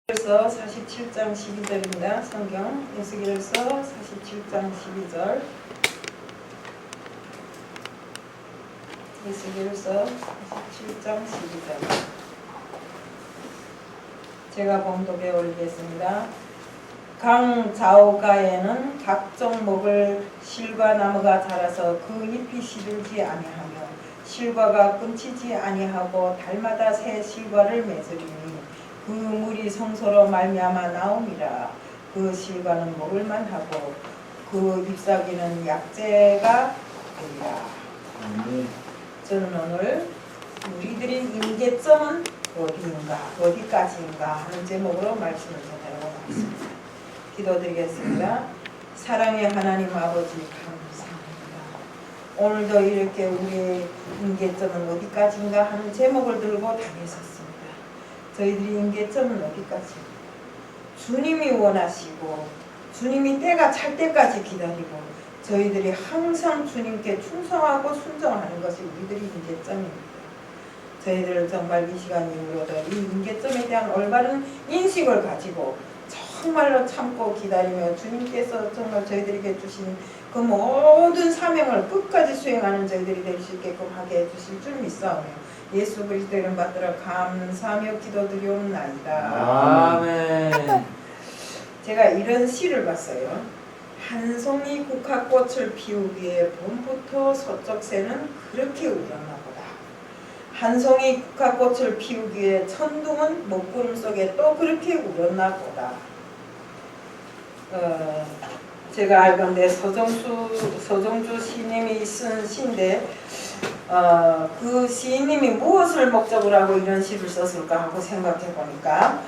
에스겔서 47장 12절입니다. 성경 에스겔서 47장 12절. 에스겔서 47장 12절. 제가 봉독해 올리겠습니다. 강 좌우가에는 각종 먹을 실과 나무가 자라서 그 잎이 시들지 아니하며 실과가 끊치지 아니하고 달마다 새 실과를 맺으리니 그 물이 성소로 말미암아 나옴이라. 그 실과는 먹을만하고 그 잎사귀는 약재가 되리라. 저는 오늘 우리들의 임계점은 어디인가, 어디까지인가 하는 제목으로 말씀을 전하려고 하겠습니다. 기도드리겠습니다. 사랑의 하나님 아버지 감사합니다. 오늘도 이렇게 우리의 임계점은 어디까지인가 하는 제목을 들고 다녔었습니다. 저희들이 임계점은 어디까지? 주님이 원하시고 주님이 때가 찰 때까지 기다리고 저희들이 항상 주님께 충성하고 순종하는 것이 우리들의 임계점입니다. 저희들 정말 이 시간 이후로도 이 임계점에 대한 올바른 인식을 가지고 정말로 참고 기다리며 주님께서 정말 저희들에게 주신 그 모든 사명을 끝까지 수행하는 저희들이 될 수 있게끔 하게 해주실 줄 믿사오며 예수 그리스도 이름 받들어 감사하며 기도드리옵나이다. 아멘. 제가 이런 시를 봤어요. 한 송이 국화꽃을 피우기에 봄부터 서쪽 새는 그렇게 울었나 보다. 한 송이 국화꽃을 피우기에 천둥은 먹구름 속에 또 그렇게 울었나 보다. 제가 알건대 서정주 시인님이 쓴 시인데 그 시인님이 무엇을 목적으로 하고 이런 시를 썼을까 하고 생각해 보니까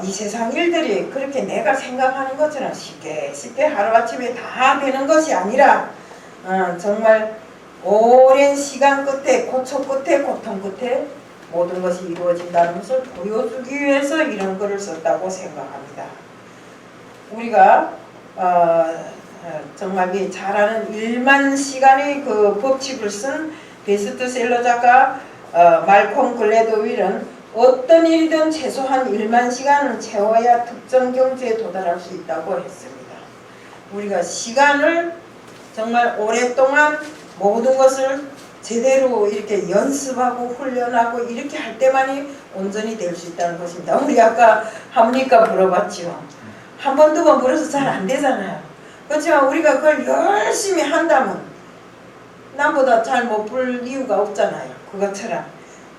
이 세상 일들이 그렇게 내가 생각하는 것처럼 쉽게 하루아침에 다 되는 것이 아니라 정말 오랜 시간 끝에 고초 끝에 고통 끝에 모든 것이 이루어진다는 것을 보여주기 위해서 이런 글을 썼다고 생각합니다. 우리가 정말 잘 아는 1만 시간의 그 법칙을 쓴 베스트셀러 작가 말콤 글래드윌은 어떤 일이든 최소한 1만 시간은 채워야 특정 경지에 도달할 수 있다고 했습니다. 우리가 시간을 정말 오랫동안 모든 것을 제대로 이렇게 연습하고 훈련하고 이렇게 할 때만이 온전히 될 수 있다는 것입니다. 우리 아까 하모니카 불어봤죠. 한 번, 두 번 불어서 잘 안 되잖아요. 그렇지만 우리가 그걸 열심히 한다면 남보다 잘 못 불 이유가 없잖아요. 그것처럼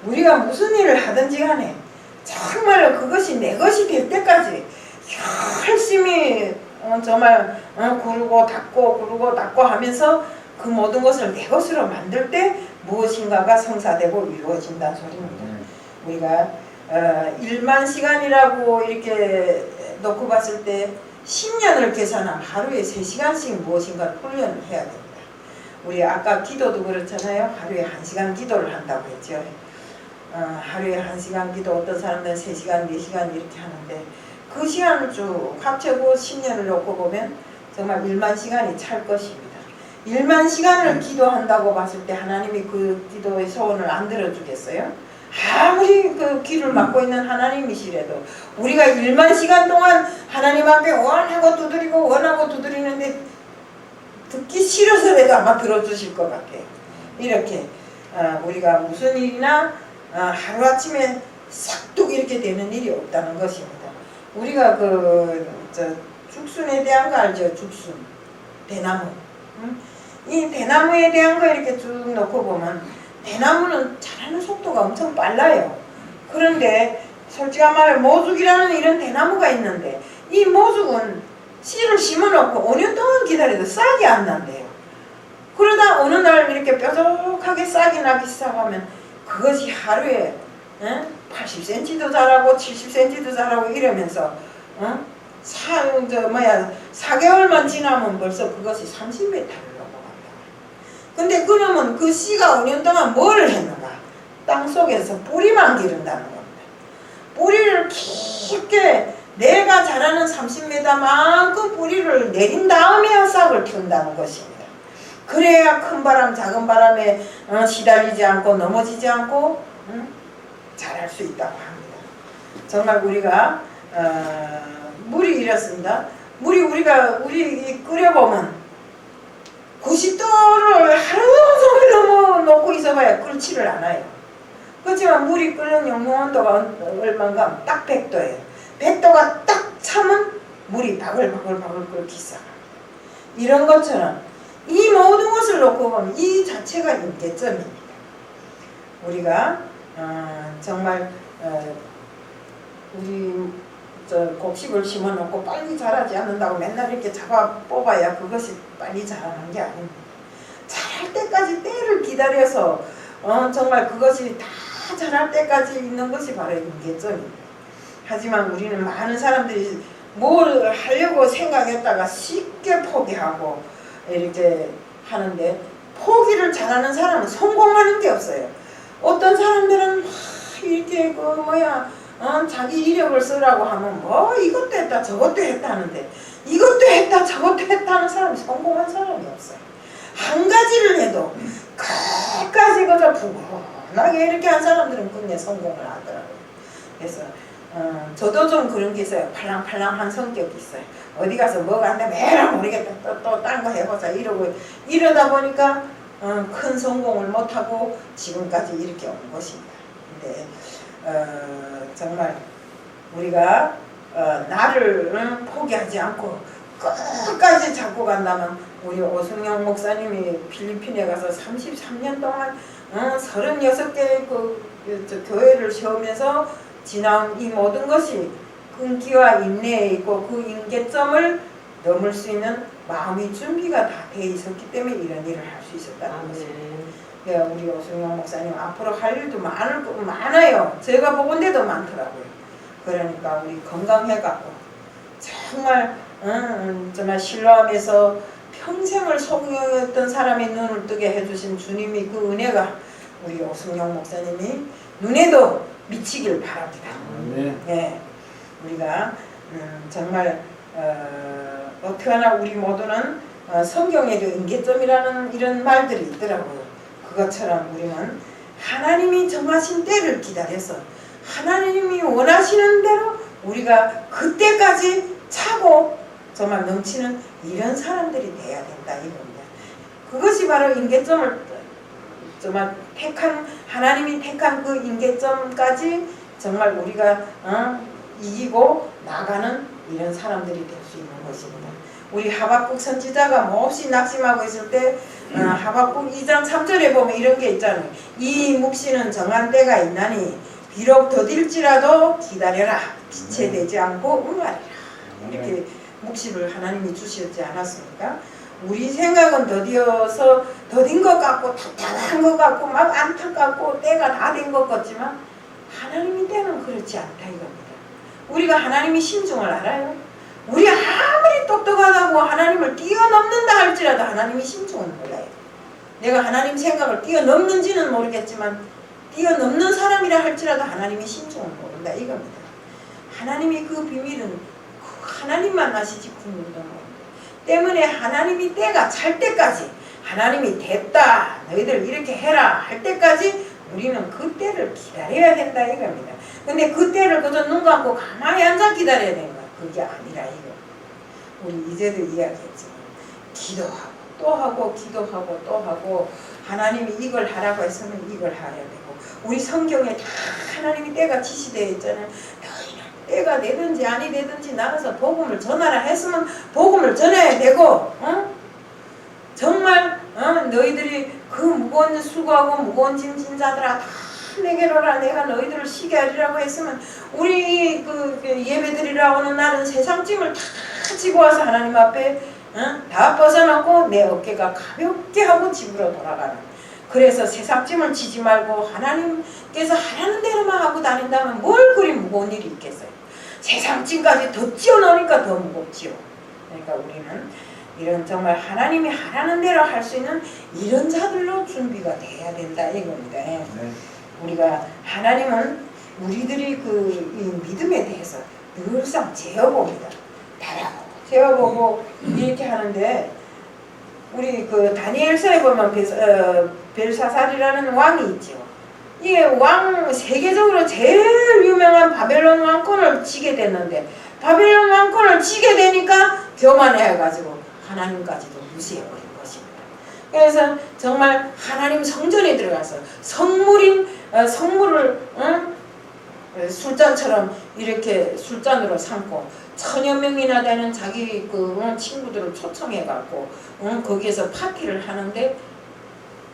우리가 무슨 일을 하든지 간에 정말로 그것이 내 것이 될 때까지 열심히 정말 구르고 닫고 하면서 그 모든 것을 내 것으로 만들 때 무엇인가가 성사되고 이루어진다는 소리입니다. 우리가 1만 시간이라고 이렇게 놓고 봤을 때 10년을 계산하면 하루에 3시간씩 무엇인가 훈련을 해야 됩니다. 우리 아까 기도도 그렇잖아요. 하루에 1시간 기도를 한다고 했죠. 하루에 1시간 기도, 어떤 사람들은 3시간, 4시간 이렇게 하는데 그 시간을 쭉 합쳐고 10년을 놓고 보면 정말 1만 시간이 찰 것입니다. 1만 시간을 기도한다고 봤을 때 하나님이 그 기도의 소원을 안 들어주겠어요? 아무리 그 귀를 막고 있는 하나님이시라도 우리가 1만 시간 동안 하나님 앞에 원하고 두드리는데 듣기 싫어서라도 아마 들어주실 것 같아요. 이렇게 우리가 무슨 일이나 하루아침에 싹둑 이렇게 되는 일이 없다는 것입니다. 우리가 죽순에 대한 거 알죠? 죽순, 대나무. 이 대나무에 대한 거 이렇게 쭉 놓고 보면 대나무는 자라는 속도가 엄청 빨라요. 그런데 솔직한 말로 모죽이라는 이런 대나무가 있는데 이 모죽은 씨를 심어놓고 5년 동안 기다려도 싹이 안 난대요. 그러다 어느 날 이렇게 뾰족하게 싹이 나기 시작하면 그것이 하루에 80cm도 자라고 70cm도 자라고 이러면서 4개월만 지나면 벌써 그것이 30m를 근데 그러면 그 씨가 5년 동안 뭘 했는가? 땅속에서 뿌리만 기른다는 겁니다. 뿌리를 깊게 내가 자라는 30m만큼 뿌리를 내린 다음에 싹을 틔운다는 것입니다. 그래야 큰 바람, 작은 바람에 시달리지 않고 넘어지지 않고 자랄 수 있다고 합니다. 정말 우리가 물이 이렇습니다. 우리 끓여보면 90도를 하루 종일 너무 놓고 있어봐야 끓지를 않아요. 그렇지만 물이 끓는 영용온도가 얼마인가? 딱 100도예요. 100도가 딱 차면 물이 바글바글 끓기 시작합니다. 이런 것처럼 이 모든 것을 놓고 보면 이 자체가 임계점입니다. 우리가 정말 우리 곡식을 심어놓고 빨리 자라지 않는다고 맨날 이렇게 잡아 뽑아야 그것이 빨리 자라는 게 아닙니다. 자랄 때까지 때를 기다려서 정말 그것이 다 자랄 때까지 있는 것이 바로 임계점입니다. 하지만 우리는 많은 사람들이 뭘 하려고 생각했다가 쉽게 포기하고 이렇게 하는데, 포기를 잘하는 사람은 성공하는 게 없어요. 어떤 사람들은 이렇게 자기 이력을 쓰라고 하면 뭐 이것도 했다 저것도 했다 하는데, 이것도 했다 저것도 했다 하는 사람이 성공한 사람이 없어요. 한 가지를 해도 끝까지 그저 부근하게 이렇게 한 사람들은 끝내 성공을 하더라고요. 그래서 저도 좀 그런 게 있어요. 팔랑팔랑한 성격이 있어요. 어디 가서 뭐가 안 되면 에라 모르겠다 또 딴 거 해보자 이러다 보니까 큰 성공을 못하고 지금까지 이렇게 온 것입니다. 근데 정말 우리가 나를 포기하지 않고 끝까지 잡고 간다면, 우리 오승영 목사님이 필리핀에 가서 33년 동안 36개의 교회를 세우면서 지나온 이 모든 것이 끈기와 인내에 있고 그 임계점을 넘을 수 있는 마음의 준비가 다 돼 있었기 때문에 이런 일을 할 수 있었다는 것입니다. 우리 오승영 목사님 앞으로 할 일도 많아요. 제가 보건대도 많더라고요. 그러니까 우리 건강해갖고 정말 신뢰하면서 평생을 소경했던 사람의 눈을 뜨게 해주신 주님이 그 은혜가 우리 오승영 목사님이 눈에도 미치길 바랍니다. 네, 우리가 정말 어떻게나 우리 모두는 성경에도 임계점이라는 이런 말들이 있더라고요. 그것처럼 우리는 하나님이 정하신 때를 기다려서 하나님이 원하시는 대로 우리가 그때까지 차고 정말 넘치는 이런 사람들이 돼야 된다 이겁니다. 그것이 바로 임계점을 정말 하나님이 택한 그 임계점까지 정말 우리가 이기고 나가는 이런 사람들이 될 수 있는 것입니다. 우리 하박국 선지자가 몹시 낙심하고 있을 때 하박국 2장 3절에 보면 이런 게 있잖아요. 이 묵시는 정한 때가 있나니 비록 더딜지라도 기다려라. 지체되지 않고 응하리라. 이렇게 묵시를 하나님이 주셨지 않았습니까? 우리 생각은 더딘 것 같고 답답한 것 같고 막 안타깝고 때가 다 된 것 같지만, 하나님의 때는 그렇지 않다 이겁니다. 우리가 하나님의 심중을 알아요. 우리 아무리 똑똑하다고 하나님을 뛰어넘는다 할지라도 하나님의 심중은 몰라요. 내가 하나님 생각을 뛰어넘는지는 모르겠지만 뛰어넘는 사람이라 할지라도 하나님의 심중은 모른다 이겁니다. 하나님이 그 비밀은 하나님만 아시지 국민도 모릅니다. 때문에 하나님이 때가 찰 때까지, 하나님이 됐다 너희들 이렇게 해라 할 때까지 우리는 그 때를 기다려야 된다 이겁니다. 근데 그 때를 그저 눈 감고 가만히 앉아 기다려야 되는 거야. 그게 아니라 이거. 우리 이제도 이야기했지만 기도하고 또 하고 기도하고 또 하고, 하나님이 이걸 하라고 했으면 이걸 해야 되고, 우리 성경에 다 하나님이 때가 지시되어 있잖아요. 너희는 때가 되든지 아니 되든지 나가서 복음을 전하라 했으면 복음을 전해야 되고, 정말 너희들이 그 무거운 수고하고 무거운 짐 진 자들아 다 내게로 오라. 내가 너희들을 쉬게 하리라고 했으면, 우리 그 예배드리라 오는 날은 세상 짐을 다 지고 와서 하나님 앞에 다 벗어놓고 내 어깨가 가볍게 하고 집으로 돌아가는. 그래서 세상 짐을 지지 말고 하나님께서 하라는 대로만 하고 다닌다면 뭘 그리 무거운 일이 있겠어요. 세상 짐까지 더 찌어넣으니까 더 무겁지요. 그러니까 우리는 이런 정말 하나님이 하라는 대로 할 수 있는 이런 자들로 준비가 돼야 된다 이겁니다. 네. 우리가 하나님은 우리들이 이 믿음에 대해서 늘상 재어봅니다. 재어보고 이렇게 하는데, 우리 그 다니엘서에 보면 벨사살이라는 왕이 있죠. 이게 왕 세계적으로 제일 유명한 바벨론 왕권을 지게 됐는데 바벨론 왕권을 지게 되니까 교만해가지고 하나님까지도 무시해버린 것입니다. 그래서 정말 하나님 성전에 들어가서 성물을 술잔처럼 이렇게 술잔으로 삼고 1000여 명이나 되는 자기 친구들을 초청해갖고 거기에서 파티를 하는데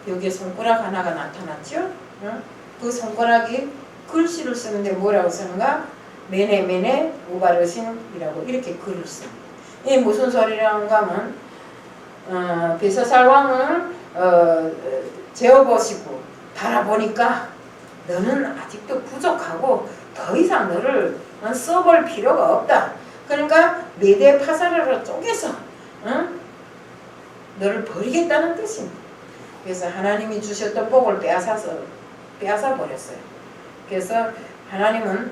여기에 손가락 하나가 나타났죠. 그 손가락이 글씨를 쓰는데 뭐라고 쓰는가? 메네 우바르신이라고 이렇게 글을 씁니다. 이게 무슨 소리라는가 하면 베사살 왕을 재어보시고 바라보니까 너는 아직도 부족하고 더 이상 너를 써볼 필요가 없다. 그러니까 메대 파사르로 쪼개서 너를 버리겠다는 뜻입니다. 그래서 하나님이 주셨던 복을 빼앗아 버렸어요. 그래서 하나님은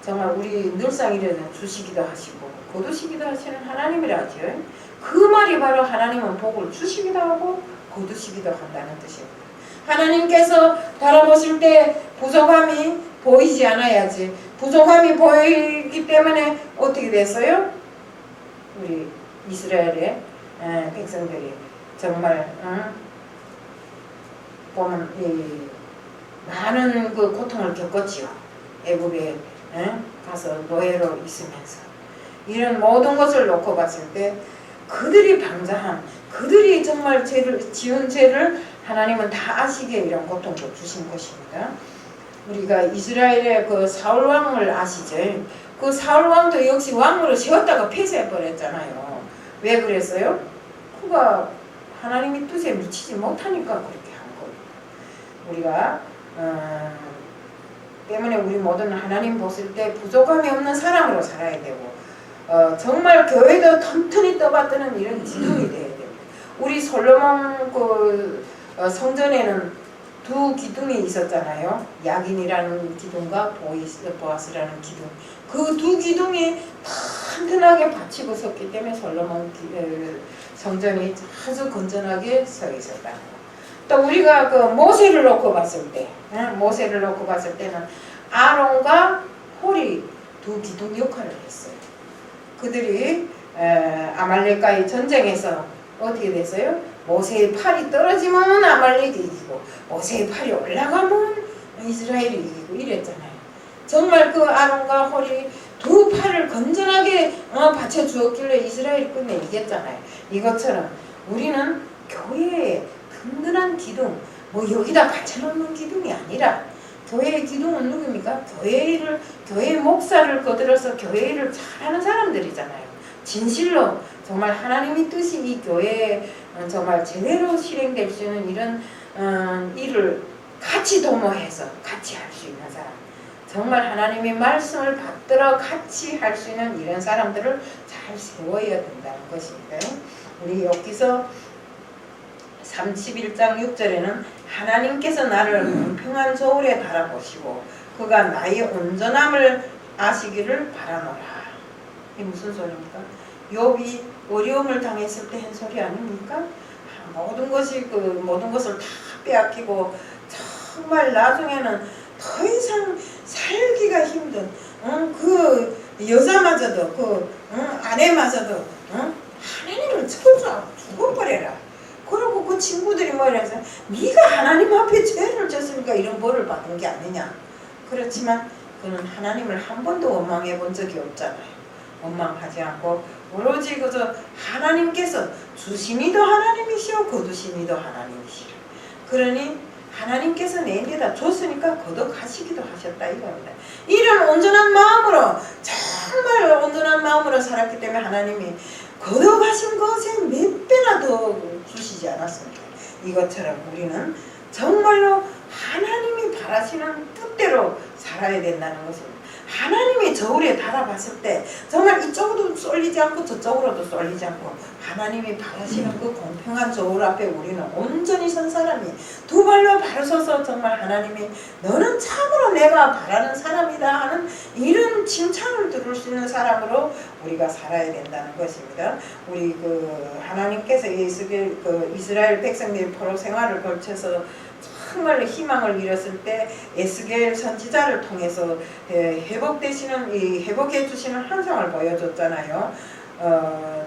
정말 우리 늘상 이래 주시기도 하시고 거두시기도 하시는 하나님이라 하죠. 그 말이 바로 하나님은 복을 주시기도 하고 거두시기도 한다는 뜻입니다. 하나님께서 바라보실 때 부족함이 보이지 않아야지. 부족함이 보이기 때문에 어떻게 됐어요? 우리 이스라엘의 백성들이 정말 보면 많은 그 고통을 겪었지요. 애굽에 가서 노예로 있으면서 이런 모든 것을 놓고 봤을 때 그들이 방자한 그들이 정말 지은 죄를 하나님은 다 아시게 이런 고통도 주신 것입니다. 우리가 이스라엘의 그 사울 왕을 아시죠? 그 사울 왕도 역시 왕으로 세웠다가 폐쇄해 버렸잖아요. 왜 그랬어요? 그가 하나님의 뜻에 미치지 못하니까 그렇게 한 거예요. 우리가 때문에 우리 모두는 하나님 보실 때 부족함이 없는 사람으로 살아야 되고 정말 교회도 튼튼히 떠받드는 이런 기둥이 돼야 됩니다. 우리 솔로몬 성전에는 두 기둥이 있었잖아요. 야긴이라는 기둥과 보아스라는 기둥. 그 두 기둥이 튼튼하게 받치고 섰기 때문에 솔로몬 성전이 아주 건전하게 서 있었다. 또 우리가 그 모세를 놓고 봤을 때는 아론과 홀이 두 기둥 역할을 했어요. 그들이 아말렉과의 전쟁에서 어떻게 됐어요? 모세의 팔이 떨어지면 아말렉이 이기고 모세의 팔이 올라가면 이스라엘이 이기고 이랬잖아요. 정말 그 아론과 홀이 두 팔을 건전하게 받쳐주었길래 이스라엘이 끝내 이겼잖아요. 이것처럼 우리는 교회의 든든한 기둥, 뭐 여기다 받쳐놓는 기둥이 아니라 교회의 기둥은 누굽니까? 교회의 목사를 거들어서 교회 일을 잘하는 사람들이잖아요. 진실로 정말 하나님의 뜻이 이 교회에 정말 제대로 실행될 수 있는 이런 일을 같이 도모해서 같이 할 수 있는 사람, 정말 하나님의 말씀을 받들어 같이 할 수 있는 이런 사람들을 잘 세워야 된다는 것입니다. 우리 여기서 31장 6절에는 하나님께서 나를 공평한 저울에 달아보시고 그가 나의 온전함을 아시기를 바라노라. 이게 무슨 소리입니까? 욥이 어려움을 당했을 때 한 소리 아닙니까? 모든 것을 다 빼앗기고 정말 나중에는 더 이상 살기가 힘든 그 여자마저도 그 아내마저도 하나님을 죽어버려라. 그리고 그 친구들이 뭐래서 네가 하나님 앞에 죄를 졌으니까 이런 벌을 받은 게 아니냐. 그렇지만 그는 하나님을 한 번도 원망해 본 적이 없잖아요. 원망하지 않고 오로지 그저 하나님께서 주시니도 하나님이시오 거두시니도 하나님이시라. 그러니 하나님께서 내게다 줬으니까 거둬가시기도 하셨다 이겁니다. 이런 온전한 마음으로 정말 온전한 마음으로 살았기 때문에 하나님이 거둬가신 것에 몇 배나 더 주시지 않았습니까? 이것처럼 우리는 정말로 하나님이 바라시는 뜻대로 살아야 된다는 것입니다. 하나님이 저울에 달아봤을 때 정말 이쪽으로도 쏠리지 않고 저쪽으로도 쏠리지 않고 하나님이 바라시는 그 공평한 저울 앞에 우리는 온전히 선 사람이 두 발로 바로 서서 정말 하나님이 너는 참으로 내가 바라는 사람이다 하는 이런 칭찬을 들을 수 있는 사람으로 우리가 살아야 된다는 것입니다. 우리 하나님께서 이스라엘 백성들이 포로 생활을 걸쳐서 정말로 희망을 잃었을 때 에스겔 선지자를 통해서 회복해 주시는 환상을 보여줬잖아요.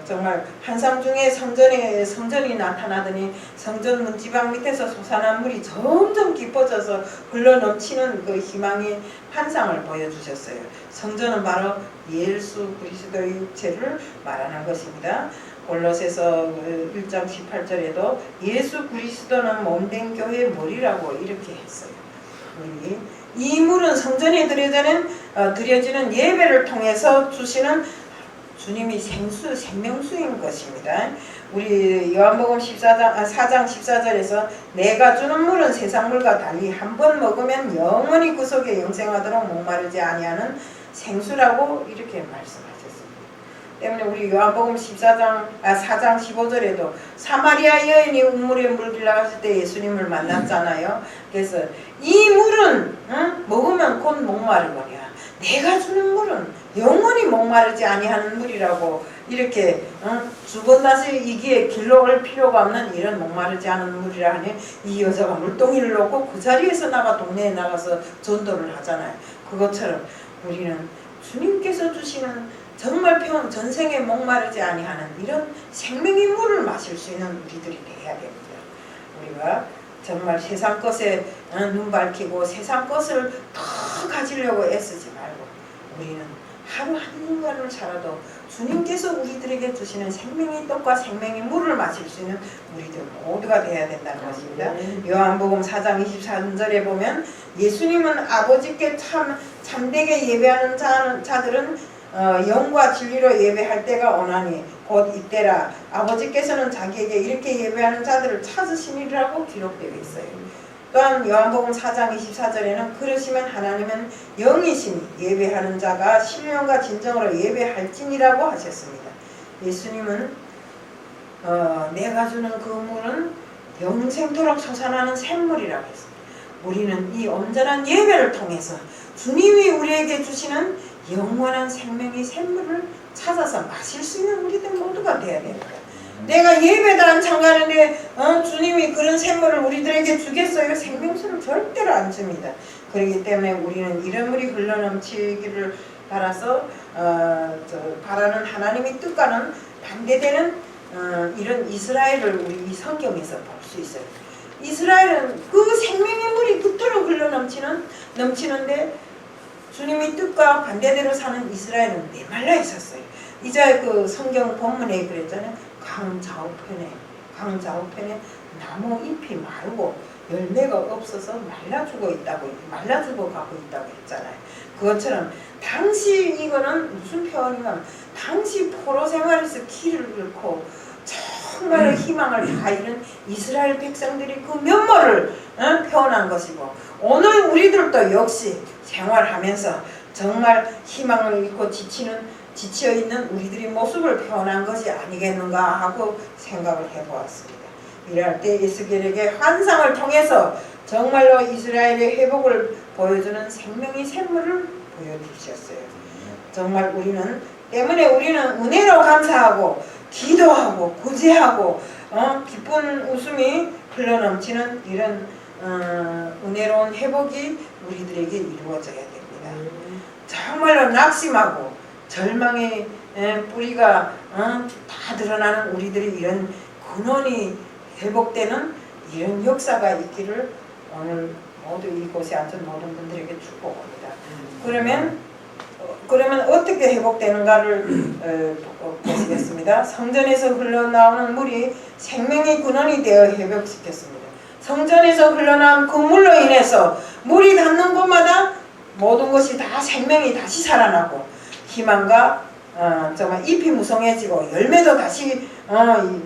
정말 한상 중에 성전이 나타나더니 성전 문지방 밑에서 솟아난 물이 점점 깊어져서 흘러넘치는 그 희망의 환상을 보여주셨어요. 성전은 바로 예수 그리스도의 육체를 말하는 것입니다. 골로새서 1장 18절에도 예수 그리스도는 몸된 교회의 머리라고 이렇게 했어요. 이 물은 성전에 드려지는 예배를 통해서 주시는 주님이 생명수인 것입니다. 우리 요한복음 4장 14절에서 내가 주는 물은 세상물과 달리 한 번 먹으면 영원히 그 속에 영생하도록 목마르지 아니하는 생수라고 이렇게 말씀하셨습니다. 때문에 우리 요한복음 4장 15절에도 사마리아 여인이 우물에 물 길러 갔을 때 예수님을 만났잖아요. 그래서 이 물은 먹으면 곧 목마르거냐. 내가 주는 물은 영원히 목마르지 아니하는 물이라고 이렇게 두 번 다시 이기에 길러올 필요가 없는 이런 목마르지 않은 물이라 하니 이 여자가 물동이를 놓고 그 자리에서 동네에 나가서 전도를 하잖아요. 그것처럼 우리는 주님께서 주시는 정말 전생에 목마르지 아니하는 이런 생명의 물을 마실 수 있는 우리들이 되어야 됩니다. 우리가 정말 세상 것에 눈 밝히고 세상 것을 더 가지려고 애쓰지 말고 우리는 하루 한 인간을 살아도 주님께서 우리들에게 주시는 생명의 떡과 생명의 물을 마실 수 있는 우리들 모두가 되어야 된다는 것입니다. 요한복음 4장 23절에 보면 예수님은 아버지께 참되게 예배하는 자들은 영과 진리로 예배할 때가 오나니 곧 이때라 아버지께서는 자기에게 이렇게 예배하는 자들을 찾으시니라고 기록되어 있어요. 또한 요한복음 4장 24절에는 그러시면 하나님은 영이시니 예배하는 자가 신령과 진정으로 예배할지니라고 하셨습니다. 예수님은 내가 주는 그 물은 영생토록 솟아나는 샘물이라고 했습니다. 우리는 이 온전한 예배를 통해서 주님이 우리에게 주시는 영원한 생명의 샘물을 찾아서 마실 수 있는 우리들 모두가 되어야 됩니다. 내가 예배도 안 참가하는데 주님이 그런 샘물을 우리들에게 주겠어요? 생명수를 절대로 안 줍니다. 그렇기 때문에 우리는 이런 물이 흘러넘치기를 바라서 바라는 하나님의 뜻과는 반대되는 이런 이스라엘을 우리 이 성경에서 볼 수 있어요. 이스라엘은 그 생명의 물이 그토록 넘치는데 주님의 뜻과 반대대로 사는 이스라엘은 메말라 있었어요. 이제 그 성경 본문에 그랬잖아요. 강 좌우편에 나무 잎이 마르고 열매가 없어서 말라 죽어 가고 있다고 했잖아요. 그것처럼 당시 이거는 무슨 표현이냐면 당시 포로 생활에서 길을 잃고 정말 희망을 다 잃은 이스라엘 백성들이 그 면모를 표현한 것이고 오늘 우리들도 역시 생활하면서 정말 희망을 잃고 지쳐있는 우리들의 모습을 표현한 것이 아니겠는가 하고 생각을 해보았습니다. 이럴 때 에스겔에게 환상을 통해서 정말로 이스라엘의 회복을 보여주는 생명의 샘물을 보여주셨어요. 정말 우리는 은혜로 감사하고 기도하고 구제하고 기쁜 웃음이 흘러넘치는 이런 은혜로운 회복이 우리들에게 이루어져야 됩니다. 정말로 낙심하고 절망의 뿌리가 다 드러나는 우리들이 이런 근원이 회복되는 이런 역사가 있기를 오늘 모두 이곳에 앉은 모든 분들에게 축복합니다. 그러면 어떻게 회복되는가를 보시겠습니다. 성전에서 흘러나오는 물이 생명의 근원이 되어 회복시켰습니다. 성전에서 흘러나온 그 물로 인해서 물이 닿는 곳마다 모든 것이 다 생명이 다시 살아나고 희망과 정말 잎이 무성해지고 열매도 다시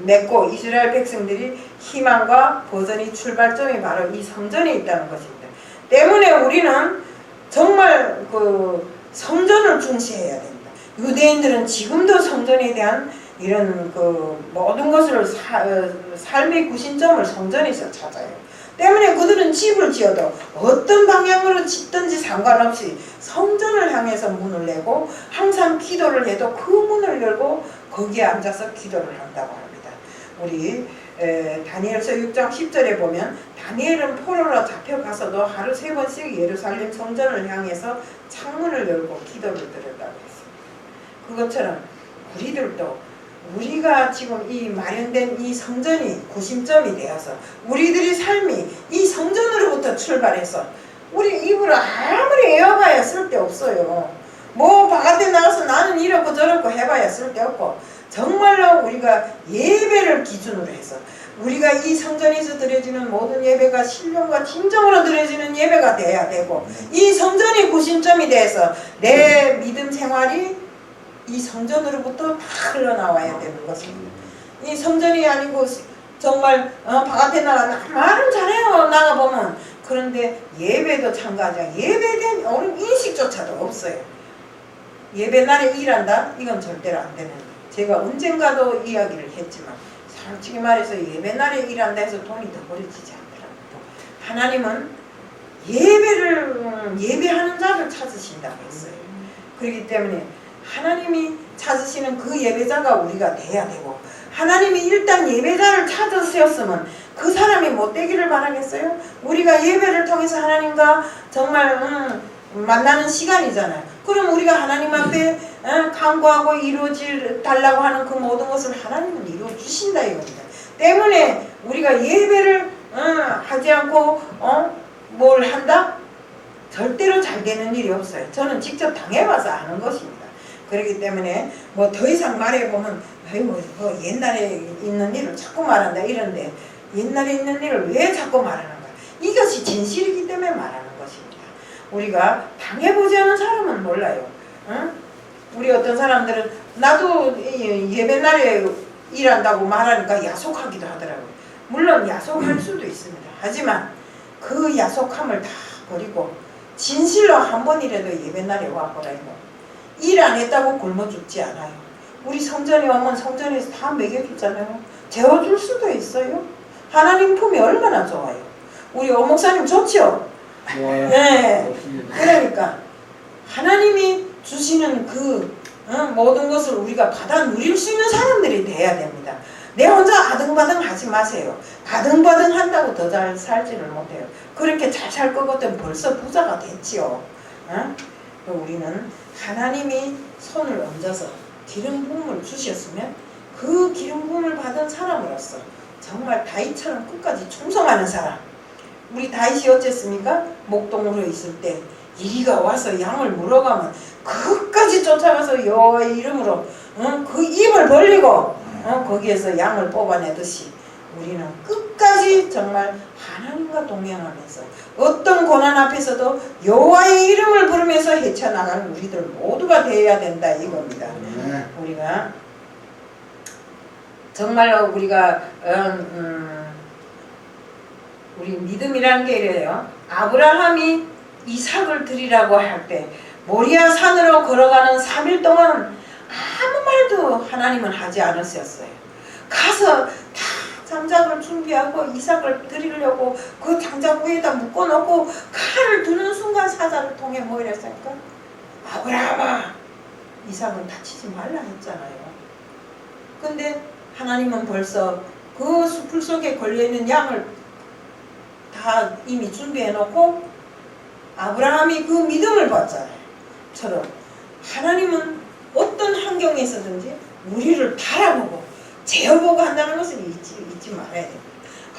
맺고 이스라엘 백성들이 희망과 보전의 출발점이 바로 이 성전에 있다는 것입니다. 때문에 우리는 정말 그 성전을 중시해야 됩니다. 유대인들은 지금도 성전에 대한 이런 그 모든 것을 삶의 구심점을 성전에서 찾아요. 때문에 그들은 집을 지어도 어떤 방향으로 짓든지 상관없이 성전을 향해서 문을 내고 항상 기도를 해도 그 문을 열고 거기에 앉아서 기도를 한다고 합니다. 우리 다니엘서 6장 10절에 보면 다니엘은 포로로 잡혀가서도 하루 3번씩 예루살렘 성전을 향해서 창문을 열고 기도를 드렸다고 했습니다. 그것처럼 우리들도 우리가 지금 이 마련된 이 성전이 구심점이 되어서 우리들의 삶이 이 성전으로부터 출발해서 우리 입으로 아무리 애워봐야 쓸데없어요. 뭐 바깥에 나가서 나는 이렇고 저렇고 해봐야 쓸데없고 정말로 우리가 예배를 기준으로 해서 우리가 이 성전에서 드려지는 모든 예배가 신령과 진정으로 드려지는 예배가 돼야 되고 이 성전이 구심점이 돼서 내 믿음 생활이 이 성전으로부터 다 흘러나와야 되는 것입니다. 이 성전이 아니고 정말 바깥에 말은 잘해요 나가보면. 그런데 예배도 참가하지 않고 예배에 대한 옳은 인식조차도 없어요. 예배 날에 일한다? 이건 절대로 안 되는 거예요. 제가 언젠가도 이야기를 했지만 솔직히 말해서 예배 날에 일한다 해서 돈이 더 벌어지지 않더라고요. 하나님은 예배하는 자를 찾으신다고 했어요. 그렇기 때문에 하나님이 찾으시는 그 예배자가 우리가 돼야 되고 하나님이 일단 예배자를 찾으셨으면 그 사람이 못 되기를 바라겠어요? 우리가 예배를 통해서 하나님과 정말 만나는 시간이잖아요. 그럼 우리가 하나님 앞에 간구하고 이루어질 달라고 하는 그 모든 것을 하나님은 이루어 주신다 이겁니다. 때문에 우리가 예배를 하지 않고 뭘 한다? 절대로 잘 되는 일이 없어요. 저는 직접 당해봐서 아는 것입니다. 그렇기 때문에 뭐 더 이상 말해보면 아이고 옛날에 있는 일을 자꾸 말한다 이런데 옛날에 있는 일을 왜 자꾸 말하는가? 이것이 진실이기 때문에 말하는 것입니다. 우리가 당해보지 않은 사람은 몰라요. 우리 어떤 사람들은 나도 예배날에 일한다고 말하니까 야속하기도 하더라고요. 물론 야속할 수도 있습니다. 하지만 그 야속함을 다 버리고 진실로 한 번이라도 예배날에 와보라 이거. 일 안 했다고 굶어 죽지 않아요. 우리 성전에 오면 성전에서 다 먹여주잖아요. 재워줄 수도 있어요. 하나님 품이 얼마나 좋아요. 우리 오목사님 좋죠? 네. 그러니까 하나님이 주시는 그 모든 것을 우리가 받아 누릴 수 있는 사람들이 돼야 됩니다. 내 혼자 아등바등 하지 마세요. 아등바등 한다고 더 잘 살지를 못해요. 그렇게 잘 살 것 같으면 벌써 부자가 됐지요. 우리는 하나님이 손을 얹어서 기름 부음을 주셨으면 그 기름 부음을 받은 사람으로서 정말 다윗처럼 끝까지 충성하는 사람. 우리 다윗이 어쨌습니까? 목동으로 있을 때 이리가 와서 양을 물어가면 끝까지 쫓아가서 여호와의 이름으로 그 입을 벌리고 거기에서 양을 뽑아내듯이 우리는 끝까지 정말 하나님과 동행하면서 어떤 고난 앞에서도 여호와의 이름을 부르면서 헤쳐나가는 우리들 모두가 되어야 된다 이겁니다. 우리가 정말로 우리가 우리 믿음이라는 게 이래요. 아브라함이 이삭을 드리라고 할 때 모리아 산으로 걸어가는 3일 동안 아무 말도 하나님은 하지 않으셨어요. 가서 다 장작을 준비하고 이삭을 드리려고 그 장작 위에다 묶어놓고 칼을 드는 순간 사자를 통해 뭐 이랬습니까? 아브라함아 이삭은 다치지 말라 했잖아요. 근데 하나님은 벌써 그 수풀 속에 걸려있는 양을 다 이미 준비해놓고 아브라함이 그 믿음을 봤잖아요. 처럼 하나님은 어떤 환경에서든지 우리를 바라보고 재어보고 한다는 것을 잊지 말아야 됩니다.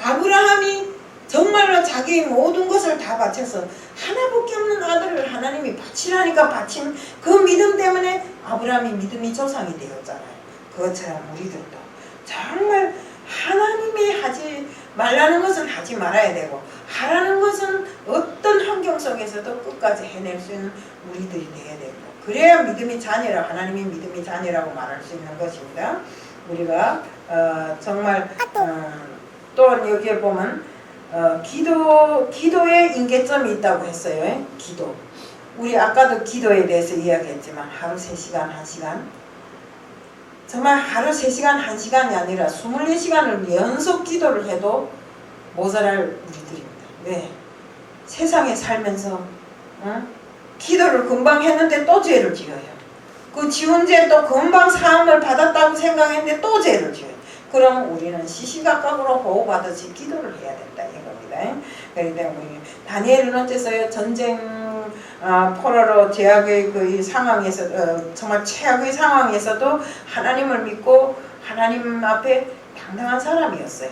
아브라함이 정말로 자기의 모든 것을 다 바쳐서 하나밖에 없는 아들을 하나님이 바치라니까 바친 그 믿음 때문에 아브라함이 믿음이 조상이 되었잖아요. 그것처럼 우리들도 정말 하나님이 하지 말라는 것은 하지 말아야 되고 하라는 것은 어떤 환경 속에서도 끝까지 해낼 수 있는 우리들이 되어야 됩니다. 그래야 믿음이 자녀라 하나님이 믿음이 자녀라고 말할 수 있는 것입니다. 우리가 정말 또한 여기에 보면 기도에 임계점이 있다고 했어요. 기도. 우리 아까도 기도에 대해서 이야기했지만 하루 3시간, 1시간 정말 하루 3시간, 1시간이 아니라 24시간을 연속 기도를 해도 모자랄 우리들입니다. 왜? 세상에 살면서 기도를 금방 했는데 또 죄를 지어요. 그 지은 죄 또 금방 사함을 받았다고 생각했는데 또 죄를 지어요. 그럼 우리는 시시각각으로 호흡하듯이 기도를 해야 된다 이겁니다. 그렇기 때문에 다니엘은 어째서요 전쟁 포로로 제약의 그 상황에서 정말 최악의 상황에서도 하나님을 믿고 하나님 앞에 당당한 사람이었어요.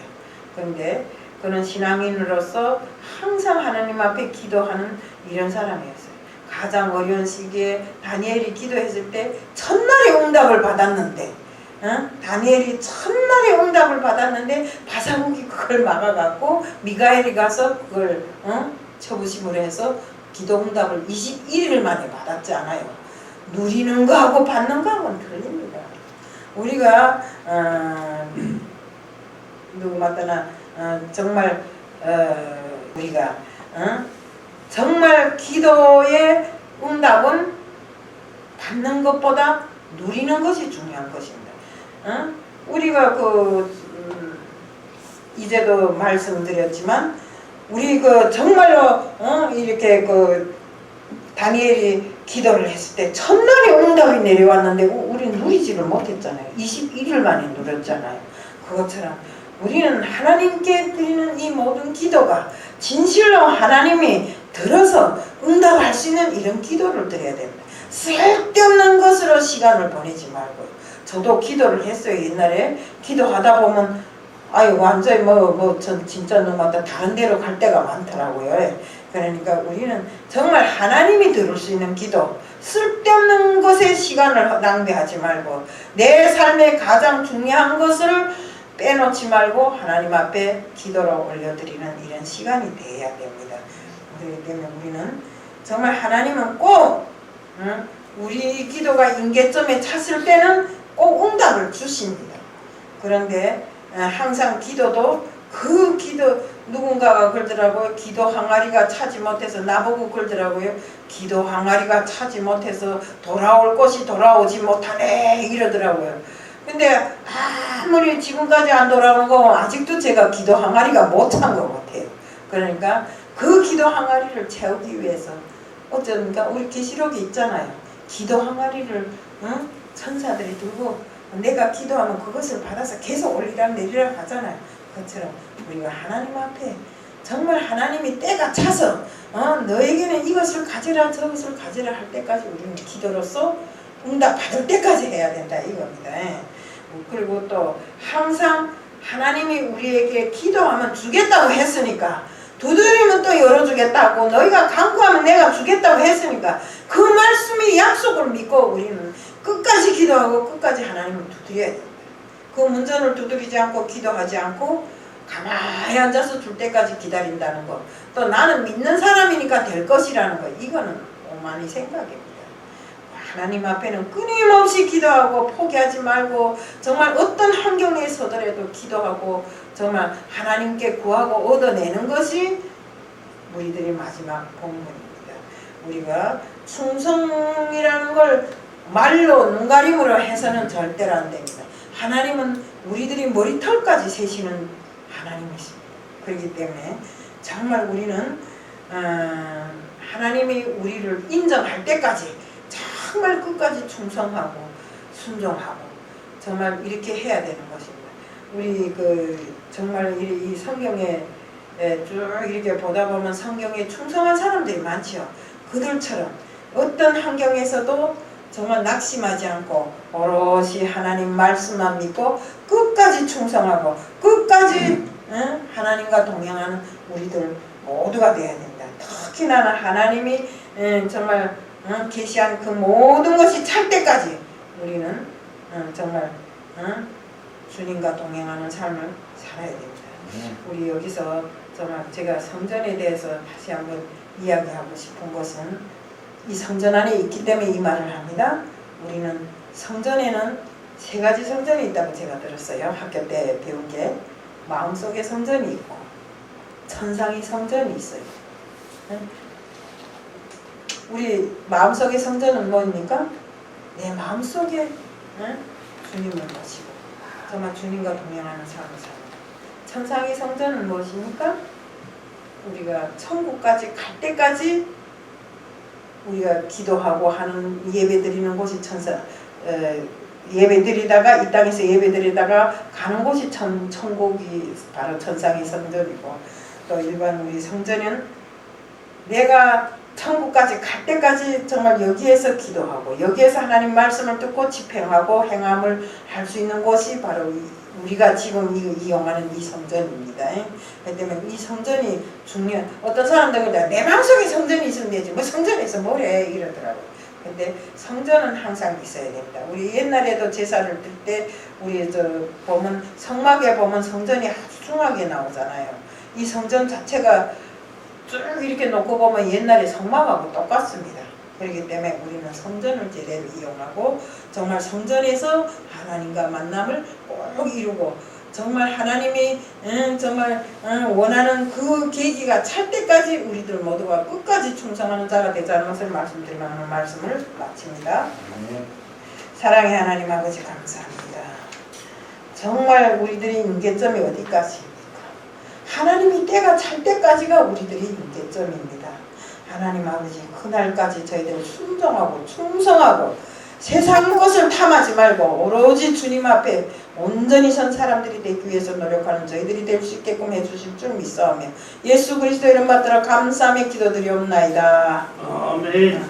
그런데 그는 신앙인으로서 항상 하나님 앞에 기도하는 이런 사람이었어요. 가장 어려운 시기에 다니엘이 기도했을 때 첫날에 응답을 받았는데 다니엘이 첫날에 응답을 받았는데 바사국이 그걸 막아갖고 미가엘이 가서 그걸 처부심을 해서 기도 응답을 21일 만에 받았지 않아요. 누리는 거하고 받는 거하고는 틀립니다. 우리가 누구 맞다나 정말 우리가 정말 기도의 응답은 받는 것보다 누리는 것이 중요한 것입니다. 우리가 이제도 말씀드렸지만 우리 정말로 이렇게 다니엘이 기도를 했을 때 첫날에 응답이 내려왔는데 우리는 누리지를 못했잖아요. 21일 만에 누렸잖아요. 그것처럼 우리는 하나님께 드리는 이 모든 기도가 진실로 하나님이 들어서 응답할 수 있는 이런 기도를 드려야 됩니다. 쓸데없는 것으로 시간을 보내지 말고요. 저도 기도를 했어요. 옛날에 기도하다 보면 아유 완전히 전 진짜 너무하다 다른 데로 갈 때가 많더라고요. 그러니까 우리는 정말 하나님이 들을 수 있는 기도, 쓸데없는 것에 시간을 낭비하지 말고 내 삶의 가장 중요한 것을 빼놓지 말고 하나님 앞에 기도로 올려드리는 이런 시간이 되어야 됩니다. 그렇기 때문에 우리는 정말 하나님은 꼭 우리 기도가 임계점에 찼을 때는 꼭 응답을 주십니다. 그런데 항상 기도도 그 기도 누군가가 그러더라고요. 기도 항아리가 차지 못해서 나보고 그러더라고요. 기도 항아리가 차지 못해서 돌아올 곳이 돌아오지 못하네 이러더라고요. 근데 아무리 지금까지 안 돌아온 거 아직도 제가 기도 항아리가 못 찬 것 같아요. 그러니까 그 기도 항아리를 채우기 위해서 어쩌니까 우리 계시록이 있잖아요. 기도 항아리를 천사들이 들고 내가 기도하면 그것을 받아서 계속 올리락 내리락 하잖아요. 그것처럼 우리가 하나님 앞에 정말 하나님이 때가 차서 너에게는 이것을 가지라 저것을 가지라 할 때까지 우리는 기도로서 응답 받을 때까지 해야 된다 이겁니다. 그리고 또 항상 하나님이 우리에게 기도하면 주겠다고 했으니까 두드리면 또 열어주겠다고 너희가 간구하면 내가 주겠다고 했으니까 그 말씀이 약속을 믿고 우리는 끝까지 기도하고 끝까지 하나님을 두드려야 됩니다. 그 문전을 두드리지 않고 기도하지 않고 가만히 앉아서 줄 때까지 기다린다는 거, 또 나는 믿는 사람이니까 될 것이라는 거, 이거는 오만의 생각입니다. 하나님 앞에는 끊임없이 기도하고 포기하지 말고 정말 어떤 환경에 서더라도 기도하고 정말 하나님께 구하고 얻어내는 것이 우리들의 마지막 본분입니다. 우리가 충성이라는 걸 말로 눈가림으로 해서는 절대로 안 됩니다. 하나님은 우리들이 머리털까지 세시는 하나님이십니다. 그렇기 때문에 정말 우리는 하나님이 우리를 인정할 때까지 정말 끝까지 충성하고 순종하고 정말 이렇게 해야 되는 것입니다. 우리 정말 이 성경에 쭉 이렇게 보다 보면 성경에 충성한 사람들이 많지요. 그들처럼 어떤 환경에서도 정말 낙심하지 않고 오롯이 하나님 말씀만 믿고 끝까지 충성하고 끝까지 하나님과 동행하는 우리들 모두가 되어야 됩니다. 특히나 하나님이 정말 계시한 그 모든 것이 찰 때까지 우리는 정말 주님과 동행하는 삶을 살아야 됩니다. 우리 여기서 정말 제가 성전에 대해서 다시 한번 이야기하고 싶은 것은 이 성전 안에 있기 때문에 이 말을 합니다. 우리는 성전에는 세 가지 성전이 있다고 제가 들었어요. 학교 때 배운 게 마음속의 성전이 있고 천상의 성전이 있어요. 우리 마음속의 성전은 뭡니까? 내 마음속에 주님을 모시고 정말 주님과 동행하는 삶을 삽니다. 천상의 성전은 무엇입니까? 우리가 천국까지 갈 때까지 우리가 기도하고 하는 예배 드리는 곳이 예배드리다가 이 땅에서 예배드리다가 가는 곳이 천국이 바로 천상의 성전이고, 또 일반 우리 성전은 내가 천국까지 갈 때까지 정말 여기에서 기도하고 여기에서 하나님 말씀을 듣고 집행하고 행함을 할 수 있는 곳이 바로 우리가 지금 이용하는 이 성전입니다. 그렇기 때문에 이 성전이 중요한, 어떤 사람들은 내 마음속에 성전이 있으면 되지 뭐 성전에서 뭘 해 이러더라고요. 근데 성전은 항상 있어야 됩니다. 우리 옛날에도 제사를 들 때 우리 보면 성막에 보면 성전이 아주 숭하게 나오잖아요. 이 성전 자체가 쭉 이렇게 놓고 보면 옛날에 성막하고 똑같습니다. 그렇기 때문에 우리는 성전을 제대로 이용하고 정말 성전에서 하나님과 만남을 꼭 이루고 정말 하나님이 정말 원하는 그 계기가 찰 때까지 우리들 모두가 끝까지 충성하는 자가 되자는 것을 말씀드리면서 말씀을 마칩니다. 사랑의 하나님 아버지 감사합니다. 정말 우리들의 임계점이 어디까지입니까? 하나님이 때가 찰 때까지가 우리들의 임계점입니다. 하나님 아버지 그날까지 저희들 순종하고 충성하고 세상 것을 탐하지 말고 오로지 주님 앞에 온전히 선 사람들이 되기 위해서 노력하는 저희들이 될 수 있게끔 해주실 줄 믿사오며 예수 그리스도 이름 받들어 감사하며 기도드리옵나이다. 아멘.